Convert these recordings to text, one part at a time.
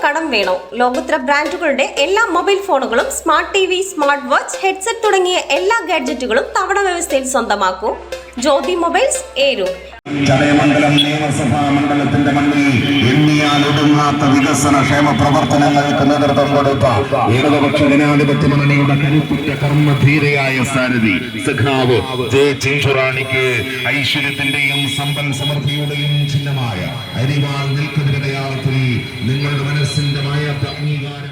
കടം വേണോ? ലോകോത്തര ബ്രാൻഡുകളുടെ എല്ലാ മൊബൈൽ ഫോണുകളും smart TV, smart watch, headset തുടങ്ങിയ എല്ലാ ഗാഡ്ജറ്റുകളും തവണ വ്യവസ്ഥയിൽ സ്വന്തമാക്കൂ. ജ്യോതി മൊബൈൽസ്, ഏരൂർ. ചടയമംഗലം നിയമസഭാ മണ്ഡലത്തിന്റെ മണ്ണിൽ എണ്ണിയാൽ ഒടുങ്ങാത്ത വികസന ക്ഷേമ പ്രവർത്തനങ്ങൾക്ക് നേതൃത്വം കൊടുത്ത ഇടതുപക്ഷ ജനാധിപത്യ മുന്നണിയുടെ കരുത്തുറ്റ കർമ്മധീരയായ സാരഥി സഖാവ് ജെ ചിഞ്ചുറാണിക്ക് ഐശ്വര്യത്തിന്റെയും സമ്പൽ സമൃദ്ധിയുടെയും ചിഹ്നമായ അരിവാൾ നിൽക്കുന്നതിരടയാളത്തിൽ നിങ്ങളുടെ മനസ്സിന്റെ മായാത്ത അംഗീകാരം.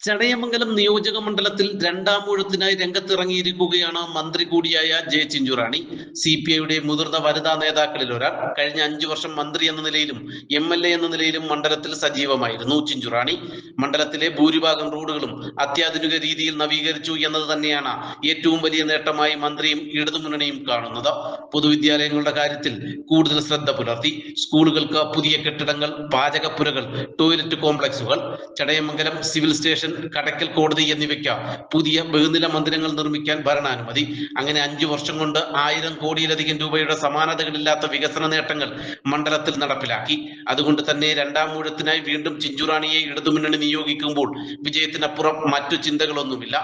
ചടയമംഗലം നിയോജക മണ്ഡലത്തിൽ രണ്ടാം ഊഴത്തിനായി രംഗത്തിറങ്ങിയിരിക്കുകയാണ് മന്ത്രി കൂടിയായ ജെ ചിഞ്ചുറാണി. CPIയുടെ മുതിർന്ന വനിതാ നേതാക്കളിൽ ഒരാൾ. കഴിഞ്ഞ 5 വർഷം മന്ത്രി എന്ന നിലയിലും MLA എന്ന നിലയിലും മണ്ഡലത്തിൽ സജീവമായിരുന്നു ചിഞ്ചുറാണി. മണ്ഡലത്തിലെ ഭൂരിഭാഗം റോഡുകളും അത്യാധുനിക രീതിയിൽ നവീകരിച്ചു എന്നത് തന്നെയാണ് ഏറ്റവും വലിയ നേട്ടമായി മന്ത്രിയും ഇടതുമുന്നണിയും കാണുന്നത്. പൊതുവിദ്യാലയങ്ങളുടെ കാര്യത്തിൽ കൂടുതൽ ശ്രദ്ധ പുലർത്തി. സ്കൂളുകൾക്ക് പുതിയ കെട്ടിടങ്ങൾ, പാചകപ്പുരകൾ, ടോയ്ലറ്റ് കോംപ്ലക്സുകൾ, ചടയമംഗലം സിവിൽ സ്റ്റേഷൻ, കടക്കൽ കോടതി എന്നിവയ്ക്ക് പുതിയ ബഹുനില മന്ദിരങ്ങൾ നിർമ്മിക്കാൻ ഭരണാനുമതി. അങ്ങനെ 5 വർഷം കൊണ്ട് 1000 കോടിയിലധികം രൂപയുടെ സമാനതകളില്ലാത്ത വികസന നേട്ടങ്ങൾ മണ്ഡലത്തിൽ നടപ്പിലാക്കി. അതുകൊണ്ട് തന്നെ രണ്ടാം ഊഴത്തിനായി വീണ്ടും ചിഞ്ചുറാണിയെ ഇടതുമുന്നണി നിയോഗിക്കുമ്പോൾ വിജയത്തിനപ്പുറം മറ്റു ചിന്തകളൊന്നുമില്ല.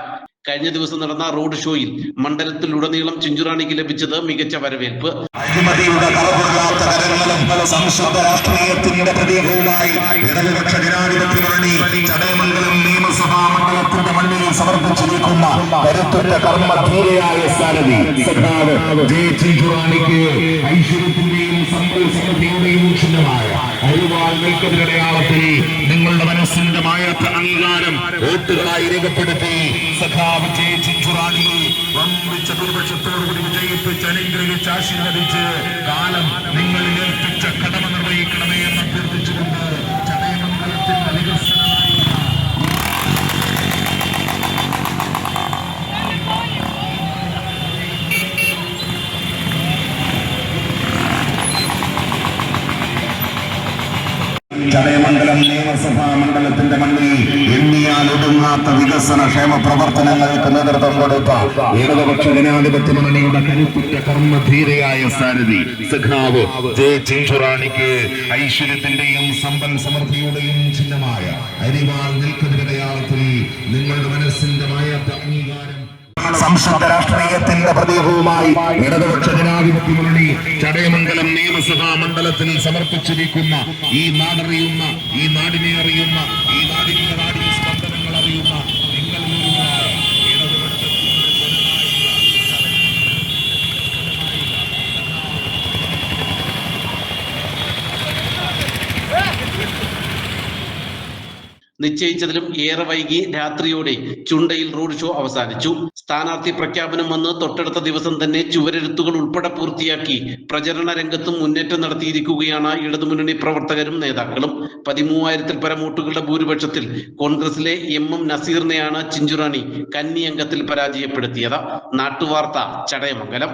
കഴിഞ്ഞ ദിവസം നടന്ന റോഡ് ഷോയിൽ മണ്ഡലത്തിലുടനീളം ചിഞ്ചുറാണിക്ക് ലഭിച്ചത് മികച്ച വരവേൽപ്പ്. അഴിമതിയുടെ കളപുരലാത്ത കരങ്ങളും സംശുദ്ധ രാഷ്ട്രീയത്തിന്റെ പ്രതീകവുമായി ഇടതുപക്ഷ ജനാധിപത്യ മുന്നണി ചടയമംഗലം നിയമസഭാ മണ്ഡലത്തിന്റെ മണ്ണിൽ സമർപ്പിച്ചിരിക്കുന്ന കരുത്തുറ്റ കർമ്മധീരയായ സാരഥി സഖാവ് ജെ ചിഞ്ചുറാണിക്ക് ഐശ്വര്യത്തിന്റെയും സമ്പൽ സമൃദ്ധിയുടെയും ചിഹ്നമായ അരിവാൾ നിൽക്കുന്നതിരടയാളത്തിൽ നിങ്ങളുടെ മനസ്സിന്റെ മായാത്ത അംഗീകാരം വോട്ടുകളായി രേഖപ്പെടുത്തി സഖാവ് ജെ ചിഞ്ചുറാണിയെ വമ്പിച്ച ഭൂരിപക്ഷത്തോടുകൂടി വിജയിപ്പിച്ച് അനുഗ്രഹിച്ച് ആശീർവദിച്ച് കാലം നിങ്ങളിൽ ഏൽപ്പിച്ച കടമ നിർവഹിക്കണമേ എന്ന് അഭ്യർത്ഥിച്ചുകൊണ്ട് ചടയമംഗലത്തിന്റെ വികസനമായി ചടയമംഗലം നിയമസഭാ മണ്ഡലത്തിന്റെ മണ്ണിൽ എണ്ണിയാൽ ഒടുങ്ങാത്ത വികസന ക്ഷേമ പ്രവർത്തനങ്ങൾക്ക് നേതൃത്വം കൊടുത്ത ഇടതുപക്ഷ ജനാധിപത്യ മുന്നണിയുടെ കരുത്തുറ്റ കർമ്മധീരയായ സാരഥി സഖാവ് ജെ ചിഞ്ചുറാണിക്ക് ഐശ്വര്യത്തിന്റെയും സമ്പൽ സമൃദ്ധിയുടെയും ചിഹ്നമായ അരിവാൾ നിൽക്കുന്നതിരടയാളത്തിൽ നിങ്ങളുടെ മനസ്സിന്റെ മായാത്ത അംഗീകാരം. സംശുദ്ധ രാഷ്ട്രീയത്തിന്റെ പ്രതീകവുമായി ഇടതുപക്ഷ ജനാധിപത്യ മുന്നണി ചടയമംഗലം നിയമസഭാ മണ്ഡലത്തിൽ സമർപ്പിച്ചിരിക്കുന്ന ഈ നാടറിയുന്ന, ഈ നാടിനെ അറിയുന്ന, ഈ നാടിന്റെ നാടിന്റെ സ്പന്ദനങ്ങൾ അറിയുന്ന നിശ്ചയിച്ചതിലും ഏറെ വൈകി രാത്രിയോടെ ചുണ്ടയിൽ റോഡ് ഷോ അവസാനിച്ചു. സ്ഥാനാർത്ഥി പ്രഖ്യാപനം വന്ന് തൊട്ടടുത്ത ദിവസം തന്നെ ചുവരെഴുത്തുകൾ ഉൾപ്പെടെ പൂർത്തിയാക്കി പ്രചരണ രംഗത്തും മുന്നേറ്റം നടത്തിയിരിക്കുകയാണ് ഇടതുമുന്നണി പ്രവർത്തകരും നേതാക്കളും. 13,000-ൽ പരം വോട്ടുകളുടെ ഭൂരിപക്ഷത്തിൽ കോൺഗ്രസിലെ MM നസീറിനെയാണ് ചിഞ്ചുറാണി കന്നി അംഗത്തിൽ പരാജയപ്പെടുത്തിയത്. നാട്ടുവാർത്ത, ചടയമംഗലം.